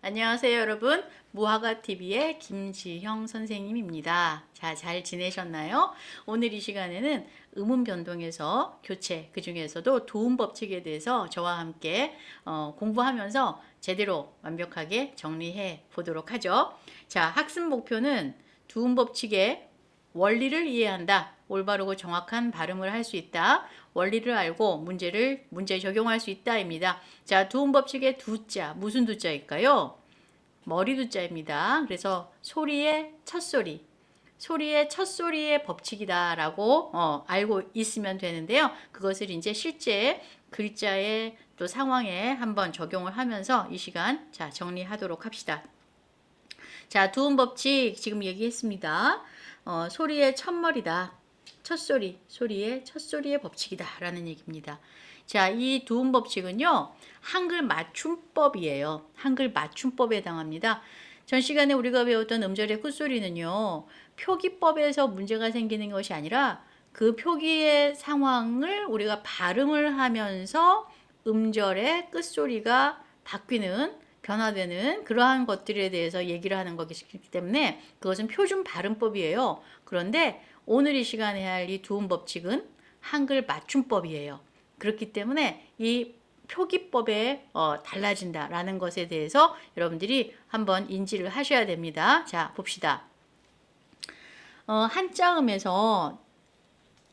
안녕하세요, 여러분. 무화과TV의 김지형 선생님입니다. 자, 잘 지내셨나요? 오늘 이 시간에는 음운 변동에서 교체, 그 중에서도 도움 법칙에 대해서 저와 함께 공부하면서 제대로 완벽하게 정리해 보도록 하죠. 자, 학습 목표는 도움 법칙의 원리를 이해한다. 올바르고 정확한 발음을 할 수 있다. 원리를 알고 문제에 적용할 수 있다입니다. 자, 도움 법칙의 두자, 무슨 두자일까요? 머리 두자입니다. 그래서 소리의 첫소리, 소리의 첫소리의 법칙이다라고 알고 있으면 되는데요. 그것을 이제 실제 글자의 또 상황에 한번 적용을 하면서 이 시간 자 정리하도록 합시다. 자, 두음 법칙 지금 얘기했습니다. 소리의 첫머리다. 첫소리, 소리의 첫소리의 법칙이다 라는 얘기입니다. 자, 이 두음 법칙은요, 한글 맞춤법이에요. 한글 맞춤법에 해당합니다. 전 시간에 우리가 배웠던 음절의 끝소리는요, 표기법에서 문제가 생기는 것이 아니라 그 표기의 상황을 우리가 발음을 하면서 음절의 끝소리가 바뀌는 변화되는 그러한 것들에 대해서 얘기를 하는 거기 때문에 그것은 표준 발음법이에요. 그런데 오늘 이 시간에 할 이 두음 법칙은 한글 맞춤법이에요. 그렇기 때문에 이 표기법에 달라진다라는 것에 대해서 여러분들이 한번 인지를 하셔야 됩니다. 자, 봅시다. 한자음에서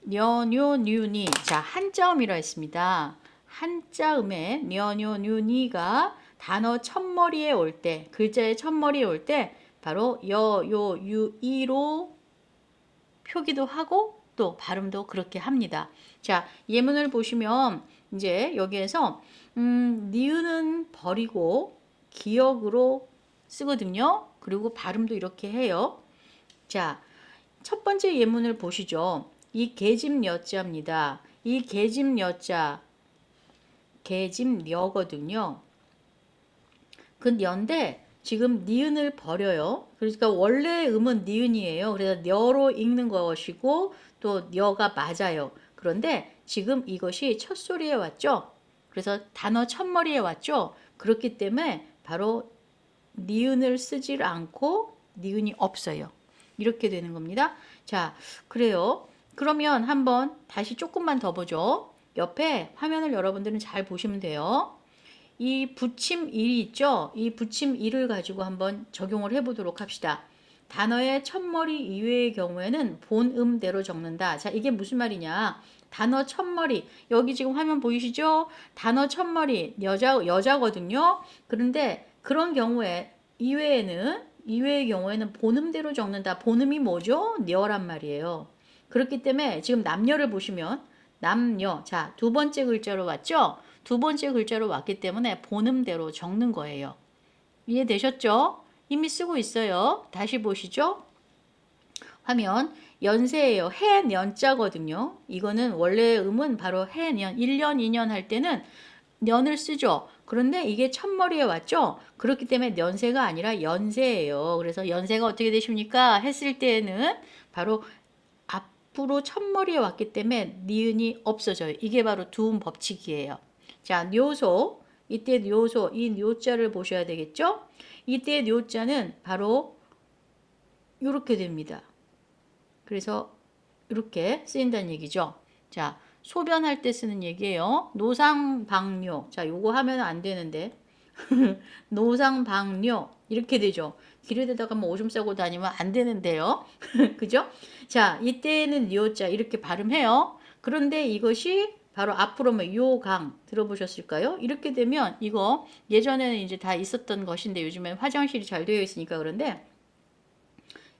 녀뇨뉴니, 자, 한자음이라 했습니다. 한자음에 녀뇨뉴니가 단어 첫머리에 올 때, 글자의 첫머리에 올 때 바로 여, 요, 유, 이로 표기도 하고 또 발음도 그렇게 합니다. 자, 예문을 보시면 이제 여기에서 니은은 버리고 기역으로 쓰거든요. 그리고 발음도 이렇게 해요. 자, 첫 번째 예문을 보시죠. 이 계집 여자입니다. 이 계집 여자, 계집 여거든요. 그 연데 지금 니은을 버려요. 그러니까 원래 음은 니은이에요. 그래서 녀로 읽는 것이고 또 녀가 맞아요. 그런데 지금 이것이 첫 소리에 왔죠. 그래서 단어 첫머리에 왔죠. 그렇기 때문에 바로 니은을 쓰질 않고 니은이 없어요. 이렇게 되는 겁니다. 자, 그래요. 그러면 한번 다시 조금만 더 보죠. 옆에 화면을 여러분들은 잘 보시면 돼요. 이 붙임일이 있죠? 이 붙임일을 가지고 한번 적용을 해보도록 합시다. 단어의 첫머리 이외의 경우에는 본음대로 적는다. 자, 이게 무슨 말이냐? 단어 첫머리, 여기 지금 화면 보이시죠? 단어 첫머리, 여자거든요. 그런데 그런 경우에 이외의 경우에는 본음대로 적는다. 본음이 뭐죠? 녀란 말이에요. 그렇기 때문에 지금 남녀를 보시면 남녀, 자, 두 번째 글자로 왔죠? 두 번째 글자로 왔기 때문에 본음대로 적는 거예요. 이해되셨죠? 이미 쓰고 있어요. 다시 보시죠. 화면 연세예요. 해년자거든요. 이거는 원래 음은 바로 해년, 1년, 2년 할 때는 년을 쓰죠. 그런데 이게 첫머리에 왔죠. 그렇기 때문에 년세가 아니라 연세예요. 그래서 연세가 어떻게 되십니까? 했을 때는 바로 앞으로 첫머리에 왔기 때문에 니은이 없어져요. 이게 바로 두음 법칙이에요. 자, 뇨소. 이때 뇨소, 이 뇨자를 보셔야 되겠죠? 이때 뇨자는 바로 이렇게 됩니다. 그래서 이렇게 쓰인다는 얘기죠. 자, 소변할 때 쓰는 얘기예요. 노상방뇨. 자, 요거 하면 안 되는데. 노상방뇨. 이렇게 되죠. 길에다가 뭐 오줌 싸고 다니면 안 되는데요. 그죠? 자, 이때는 요자 이렇게 발음해요. 그런데 이것이 바로 앞으로 뭐 요강 들어보셨을까요? 이렇게 되면 이거 예전에는 이제 다 있었던 것인데 요즘엔 화장실이 잘 되어 있으니까 그런데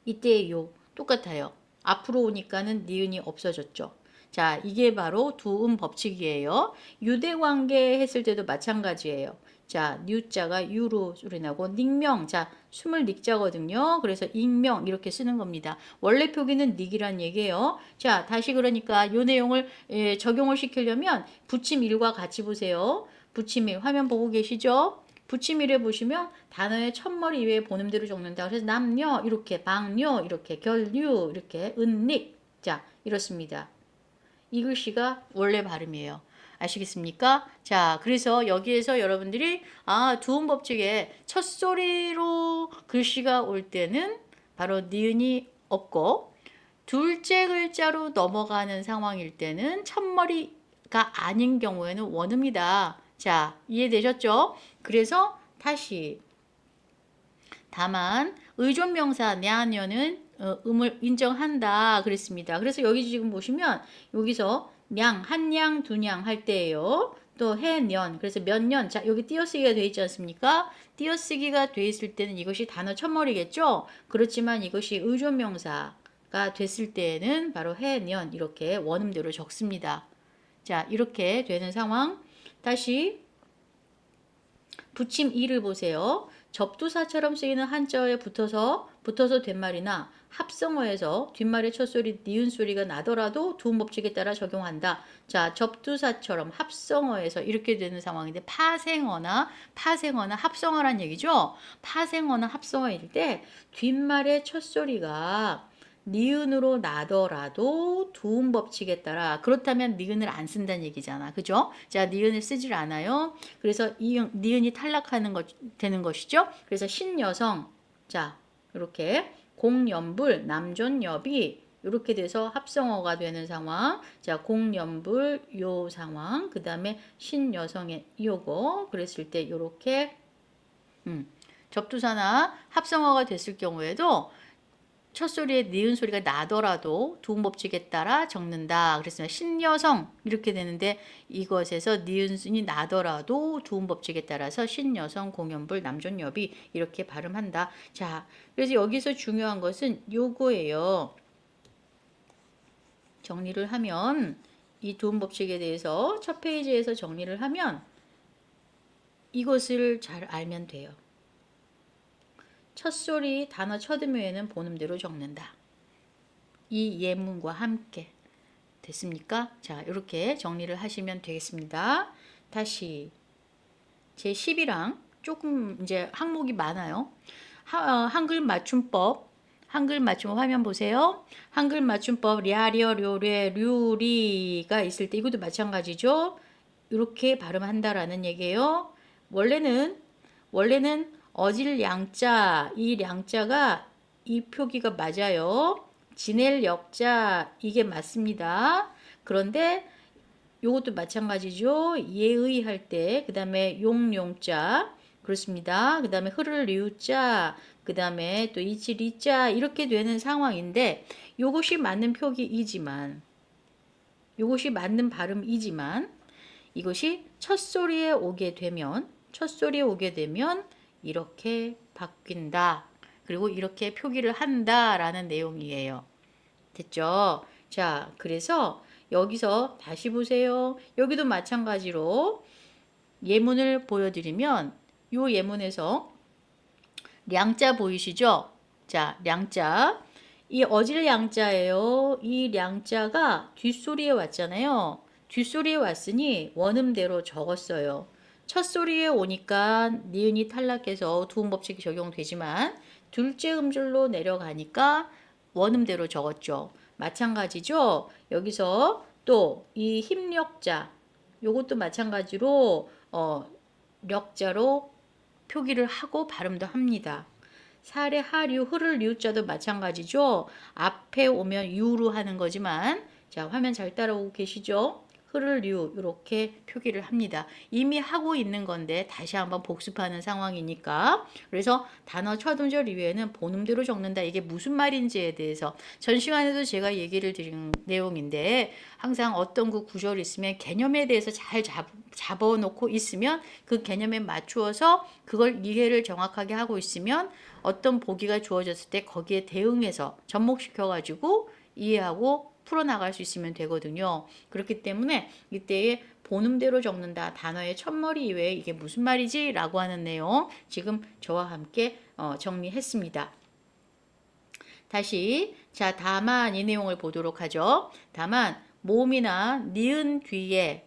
이때의 요 똑같아요. 앞으로 오니까는 니은이 없어졌죠. 자, 이게 바로 두음 법칙이에요. 유대관계 했을 때도 마찬가지예요. 자, 뉴자가 유로 소리 나고 닉명, 자, 숨을 닉자거든요. 그래서 익명 이렇게 쓰는 겁니다. 원래 표기는 닉이란 얘기예요. 자, 다시 그러니까 이 내용을 적용을 시키려면 붙임일과 같이 보세요. 붙임일 화면 보고 계시죠? 붙임일에 보시면 단어의 첫머리 이외에 본음대로 적는다. 그래서 남녀 이렇게 방녀 이렇게 결류 이렇게 은닉 자 이렇습니다. 이 글씨가 원래 발음이에요. 아시겠습니까? 자, 그래서 여기에서 여러분들이 두음 법칙에 첫 소리로 글씨가 올 때는 바로 니은이 없고 둘째 글자로 넘어가는 상황일 때는 첫머리가 아닌 경우에는 원음이다. 자, 이해되셨죠? 그래서 다시 다만 의존명사 냐녀는 음을 인정한다 그랬습니다. 그래서 여기 지금 보시면 여기서 냥, 한 냥, 두 냥 할 때예요. 또 해, 년, 그래서 몇 년, 자 여기 띄어쓰기가 돼 있지 않습니까? 띄어쓰기가 돼 있을 때는 이것이 단어 첫머리겠죠? 그렇지만 이것이 의존명사가 됐을 때에는 바로 해, 년 이렇게 원음대로 적습니다. 자 이렇게 되는 상황. 다시 붙임 2를 보세요. 접두사처럼 쓰이는 한자어에 붙어서 뒷말이나 합성어에서 뒷말의 첫소리 니은 소리가 나더라도 두음 법칙에 따라 적용한다. 자, 접두사처럼 합성어에서 이렇게 되는 상황인데 파생어나 합성어란 얘기죠. 파생어나 합성어일 때 뒷말의 첫소리가 니은으로 나더라도 두음 법칙에 따라 그렇다면 니은을 안 쓴다는 얘기잖아. 그죠? 자, 니은을 쓰질 않아요. 그래서 니은이 탈락하는 되는 것이죠. 그래서 신여성, 자, 이렇게 공연불, 남존여비 이렇게 돼서 합성어가 되는 상황. 자, 공연불 요 상황. 그 다음에 신여성의 요거 그랬을 때 이렇게 접두사나 합성어가 됐을 경우에도 첫 소리에 니은 소리가 나더라도 두음 법칙에 따라 적는다. 그랬습니다. 신여성 이렇게 되는데 이것에서 니은이 나더라도 두음 법칙에 따라서 신여성 공연불 남존여비 이렇게 발음한다. 자, 그래서 여기서 중요한 것은 요거예요. 정리를 하면 이 두음 법칙에 대해서 첫 페이지에서 정리를 하면 이것을 잘 알면 돼요. 첫소리 단어 첫음에는 본음대로 적는다. 이 예문과 함께 됐습니까? 자, 이렇게 정리를 하시면 되겠습니다. 다시 제 10이랑 조금 이제 항목이 많아요. 한글 맞춤법 화면 보세요. 한글 맞춤법 랴려 료뢰 류리가 있을 때 이것도 마찬가지죠. 이렇게 발음한다라는 얘기예요. 원래는 어질 양자, 이 량자가 이 표기가 맞아요. 지낼 역자 이게 맞습니다. 그런데 이것도 마찬가지죠. 예의 할 때, 그 다음에 용자 그렇습니다. 그 다음에 흐를 리우자, 그 다음에 또 이치 리자 이렇게 되는 상황인데 이것이 맞는 표기이지만 이것이 맞는 발음이지만 이것이 첫 소리에 오게 되면 이렇게 바뀐다. 그리고 이렇게 표기를 한다라는 내용이에요. 됐죠? 자, 그래서 여기서 다시 보세요. 여기도 마찬가지로 예문을 보여드리면 이 예문에서 량자 보이시죠? 자, 량자. 이 어질 량자예요. 이 량자가 뒷소리에 왔잖아요. 뒷소리에 왔으니 원음대로 적었어요. 첫 소리에 오니까 니은이 탈락해서 두음 법칙이 적용되지만 둘째 음절로 내려가니까 원음대로 적었죠. 마찬가지죠. 여기서 또 이 힘력자 요것도 마찬가지로 력자로 표기를 하고 발음도 합니다. 살의 하류, 흐를 리우자도 마찬가지죠. 앞에 오면 유로 하는 거지만 자, 화면 잘 따라오고 계시죠? 흐를 류 이렇게 표기를 합니다. 이미 하고 있는 건데 다시 한번 복습하는 상황이니까. 그래서 단어 첫 음절 이외에는 본음대로 적는다. 이게 무슨 말인지에 대해서 전 시간에도 제가 얘기를 드린 내용인데 항상 어떤 그 구절이 있으면 개념에 대해서 잘 잡아놓고 있으면 그 개념에 맞추어서 그걸 이해를 정확하게 하고 있으면 어떤 보기가 주어졌을 때 거기에 대응해서 접목시켜가지고 이해하고 풀어나갈 수 있으면 되거든요. 그렇기 때문에 이때에 본음대로 적는다. 단어의 첫머리 이외에 이게 무슨 말이지? 라고 하는 내용 지금 저와 함께 정리했습니다. 다시 자, 다만 이 내용을 보도록 하죠. 다만 모음이나 니은 뒤에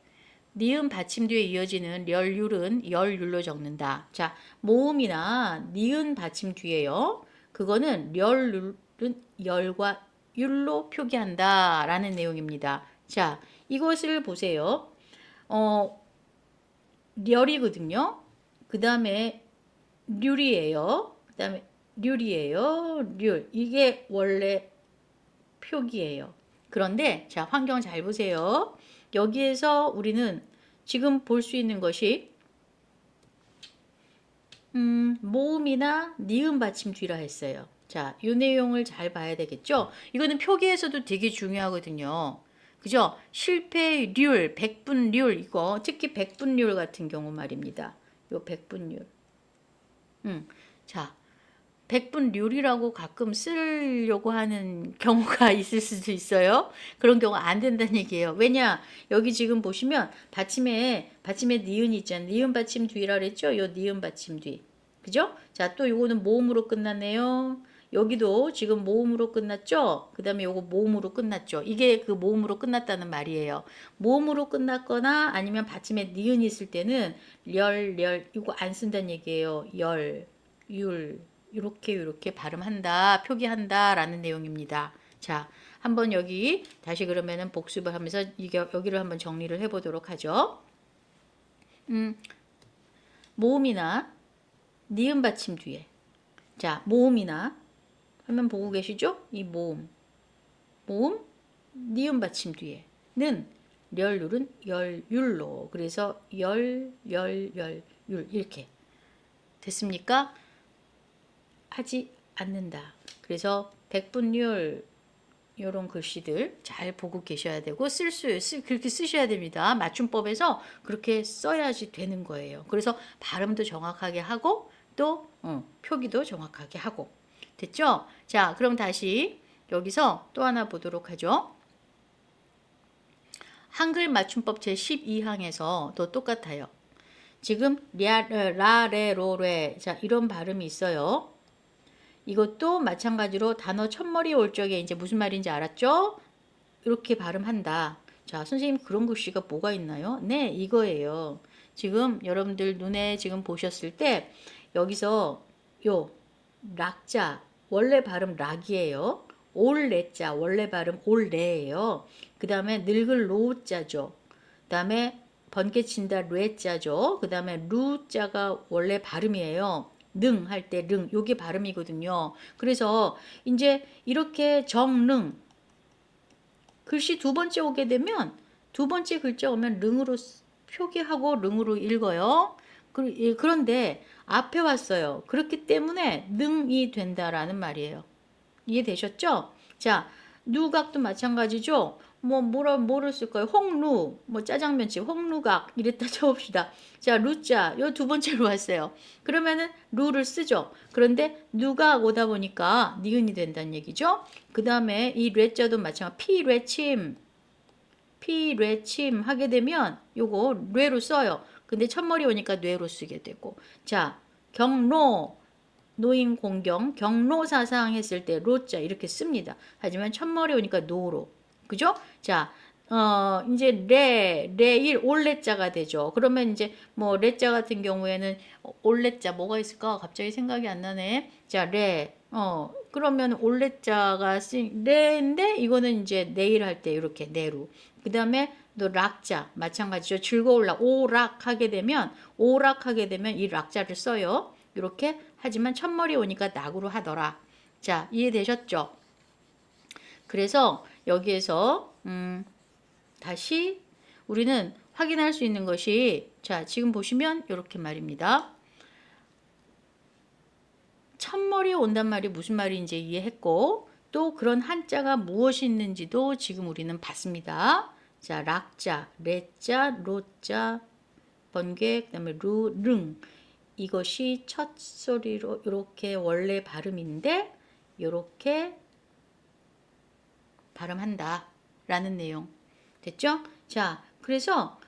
니은 받침 뒤에 이어지는 렬율은 열율로 적는다. 자, 모음이나 니은 받침 뒤에요. 그거는 렬율은 열과 율로 표기한다 라는 내용입니다. 자, 이것을 보세요. 어, 렬이거든요. 그 다음에 률이에요. 그 다음에 률이에요. 률. 이게 원래 표기예요. 그런데 자, 환경 잘 보세요. 여기에서 우리는 지금 볼 수 있는 것이 모음이나 니은 받침 뒤라 했어요. 자, 이 내용을 잘 봐야 되겠죠? 이거는 표기에서도 되게 중요하거든요. 그죠? 실패률, 백분률 이거 특히 백분률 같은 경우 말입니다. 요 백분률. 자, 백분률이라고 가끔 쓰려고 하는 경우가 있을 수도 있어요. 그런 경우 안 된다는 얘기예요. 왜냐? 여기 지금 보시면 받침에 니은이 있잖아요. 니은 받침 뒤라 그랬죠? 요 니은 받침 뒤. 그죠? 자, 또 요거는 모음으로 끝났네요. 여기도 지금 모음으로 끝났죠? 그 다음에 요거 모음으로 끝났죠? 이게 그 모음으로 끝났다는 말이에요. 모음으로 끝났거나 아니면 받침에 니은이 있을 때는 이거 안 쓴다는 얘기예요. 이렇게 발음한다, 표기한다 라는 내용입니다. 자, 한번 여기 다시 그러면은 복습을 하면서 여기를 한번 정리를 해보도록 하죠. 모음이나 니은 받침 뒤에. 자, 모음이나 화면 보고 계시죠? 이 모음, 니은 받침 뒤에는 렬룰은 열율로. 그래서 율 이렇게 됐습니까? 하지 않는다. 그래서 백분율 이런 글씨들 잘 보고 계셔야 되고 그렇게 쓰셔야 됩니다. 맞춤법에서 그렇게 써야지 되는 거예요. 그래서 발음도 정확하게 하고 또 표기도 정확하게 하고 됐죠? 자, 그럼 다시 여기서 또 하나 보도록 하죠. 한글 맞춤법 제12항에서 또 똑같아요. 지금 라레로레 자 이런 발음이 있어요. 이것도 마찬가지로 단어 첫머리 올 적에 이제 무슨 말인지 알았죠? 이렇게 발음한다. 자, 선생님 그런 글씨가 뭐가 있나요? 네, 이거예요. 지금 여러분들 눈에 지금 보셨을 때 여기서 요 락자 원래 발음 락이에요. 올레자 원래 발음 올레예요. 그 다음에 늙을 로자죠. 그 다음에 번개친다 뢰자죠. 그 다음에 루자가 원래 발음이에요. 능 할 때 능 요게 발음이거든요. 그래서 이제 이렇게 정능 글씨 두 번째 오게 되면 두 번째 글자 오면 릉으로 표기하고 릉으로 읽어요. 그런데 앞에 왔어요. 그렇기 때문에 능이 된다라는 말이에요. 이해되셨죠? 자, 누각도 마찬가지죠. 뭐를 쓸까요? 홍루, 짜장면집, 홍루각 이랬다 쳐봅시다. 자, 루자, 요 두 번째로 왔어요. 그러면은 루를 쓰죠. 그런데 누각 오다 보니까 니은이 된다는 얘기죠. 그 다음에 이 뢰자도 마찬가지. 피뢰침 하게 되면 요거 뇌로 써요. 근데 첫머리 오니까 뇌로 쓰게 되고. 자, 경로. 노인 공경, 경로 사상 했을 때 로자 이렇게 씁니다. 하지만 첫머리 오니까 노로. 그죠? 자, 이제 레일 올레자가 되죠. 그러면 이제 레자 같은 경우에는 올레자 뭐가 있을까? 갑자기 생각이 안 나네. 자, 그러면 올레자가 레인데 이거는 이제 내일 할 때 이렇게 내로. 그다음에 또 락자 마찬가지죠. 즐거울락 오락하게 되면 이 락자를 써요. 이렇게 하지만 첫머리 오니까 낙으로 하더라. 자, 이해되셨죠? 그래서 여기에서 다시 우리는 확인할 수 있는 것이 자, 지금 보시면 이렇게 말입니다. 첫머리 온단 말이 무슨 말인지 이해했고 또 그런 한자가 무엇이 있는지도 지금 우리는 봤습니다. 자, 락자, 레자, 로자, 번개, 그다음에 루, 릉 이것이 첫 소리로 이렇게 원래 발음인데 이렇게 발음한다 라는 내용 됐죠? 자, 그래서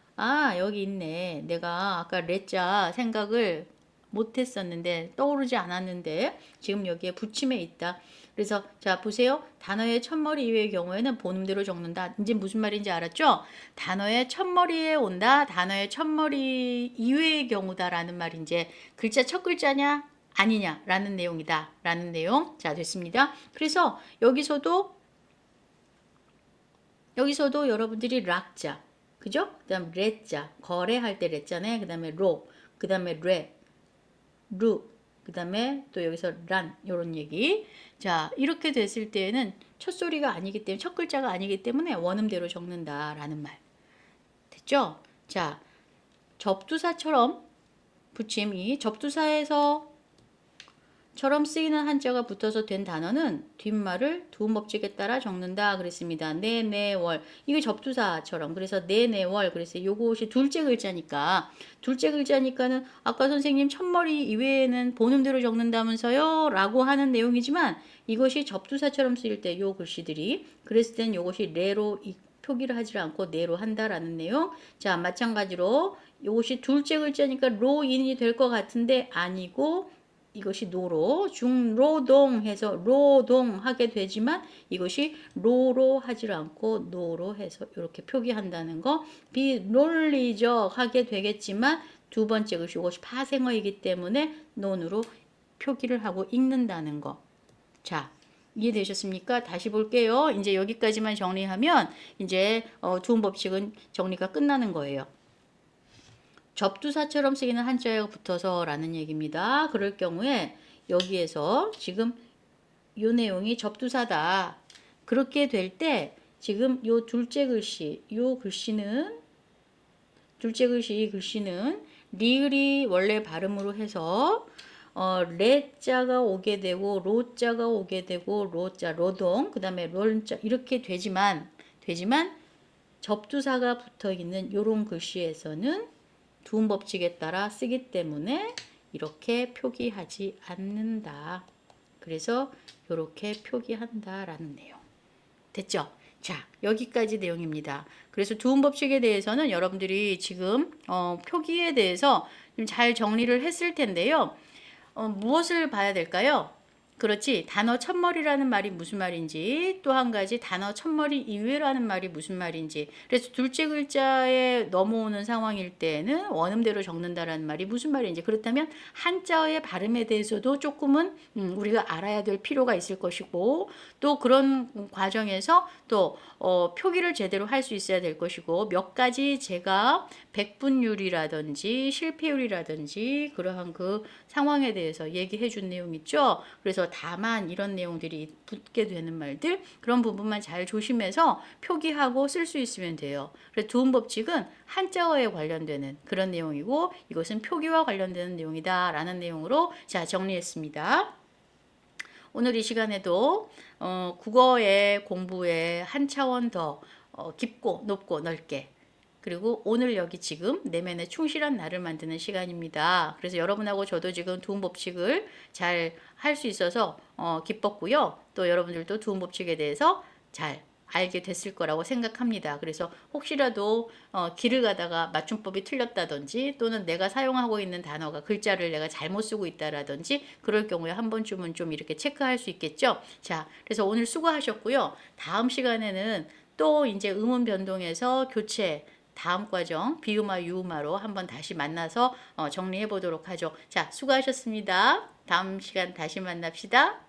여기 있네. 내가 아까 레자 생각을 못했었는데 떠오르지 않았는데 지금 여기에 붙임에 있다. 그래서 자 보세요. 단어의 첫머리 이외의 경우에는 본음대로 적는다. 이제 무슨 말인지 알았죠? 단어의 첫머리에 온다. 단어의 첫머리 이외의 경우다라는 말이 이제 글자 첫 글자냐 아니냐 라는 내용이다. 라는 내용. 자 됐습니다. 그래서 여기서도 여러분들이 락자 그죠? 그다음 레자 거래할 때 레자네. 그다음에 로, 그다음에 레, 루, 그다음에 또 여기서 란 요런 얘기. 자, 이렇게 됐을 때에는 첫 소리가 아니기 때문에 첫 글자가 아니기 때문에 원음대로 적는다라는 말. 됐죠? 자, 접두사처럼 붙임이 접두사에서 처럼 쓰이는 한자가 붙어서 된 단어는 뒷말을 두음법칙에 따라 적는다 그랬습니다. 내월 이게 접두사처럼 그래서 내월 그래서 요것이 둘째 글자니까는 아까 선생님 첫머리 이외에는 본음대로 적는다면서요 라고 하는 내용이지만 이것이 접두사처럼 쓰일 때 요 글씨들이 그랬을 땐 요것이 레로 표기를 하지 않고 내로 한다라는 내용. 자, 마찬가지로 이것이 둘째 글자니까 로인이 될 것 같은데 아니고 이것이 노로 중로동해서 로동하게 되지만 이것이 로로 하지 않고 노로 해서 이렇게 표기한다는 거. 비논리적 하게 되겠지만 두 번째 글씨 이것이 파생어이기 때문에 논으로 표기를 하고 읽는다는 거. 자, 이해되셨습니까? 다시 볼게요. 이제 여기까지만 정리하면 이제 두음 법칙은 정리가 끝나는 거예요. 접두사처럼 쓰이는 한자가 붙어서 라는 얘기입니다. 그럴 경우에 여기에서 지금 이 내용이 접두사다. 그렇게 될 때 지금 요 둘째 글씨, 둘째 글씨 이 글씨는 리을이 원래 발음으로 해서 레자가 오게 되고 로자가 오게 되고 로자 로동 그다음에 롤자 이렇게 되지만 접두사가 붙어 있는 요런 글씨에서는 두음 법칙에 따라 쓰기 때문에 이렇게 표기하지 않는다. 그래서 이렇게 표기한다라는 내용. 됐죠? 자, 여기까지 내용입니다. 그래서 두음 법칙에 대해서는 여러분들이 지금 표기에 대해서 좀 잘 정리를 했을 텐데요. 무엇을 봐야 될까요? 그렇지. 단어 첫머리라는 말이 무슨 말인지 또 한 가지 단어 첫머리 이외라는 말이 무슨 말인지 그래서 둘째 글자에 넘어오는 상황일 때는 원음대로 적는다라는 말이 무슨 말인지 그렇다면 한자어의 발음에 대해서도 조금은 우리가 알아야 될 필요가 있을 것이고 또 그런 과정에서 또 표기를 제대로 할 수 있어야 될 것이고 몇 가지 제가 백분율이라든지 실패율이라든지 그러한 그 상황에 대해서 얘기해 준 내용 있죠. 그래서 다만 이런 내용들이 붙게 되는 말들 그런 부분만 잘 조심해서 표기하고 쓸 수 있으면 돼요. 그래서 두음 법칙은 한자어에 관련되는 그런 내용이고 이것은 표기와 관련되는 내용이다 라는 내용으로 자 정리했습니다. 오늘 이 시간에도 국어의 공부에 한 차원 더 깊고 높고 넓게 그리고 오늘 여기 지금 내면에 충실한 나를 만드는 시간입니다. 그래서 여러분하고 저도 지금 두음 법칙을 잘 할 수 있어서 기뻤고요. 또 여러분들도 두음 법칙에 대해서 잘 알게 됐을 거라고 생각합니다. 그래서 혹시라도 길을 가다가 맞춤법이 틀렸다든지 또는 내가 사용하고 있는 단어가 글자를 내가 잘못 쓰고 있다라든지 그럴 경우에 한 번쯤은 좀 이렇게 체크할 수 있겠죠. 자, 그래서 오늘 수고하셨고요. 다음 시간에는 또 이제 음운 변동에서 교체 다음 과정 비음화 유음화로 한번 다시 만나서 정리해 보도록 하죠. 자, 수고하셨습니다. 다음 시간 다시 만납시다.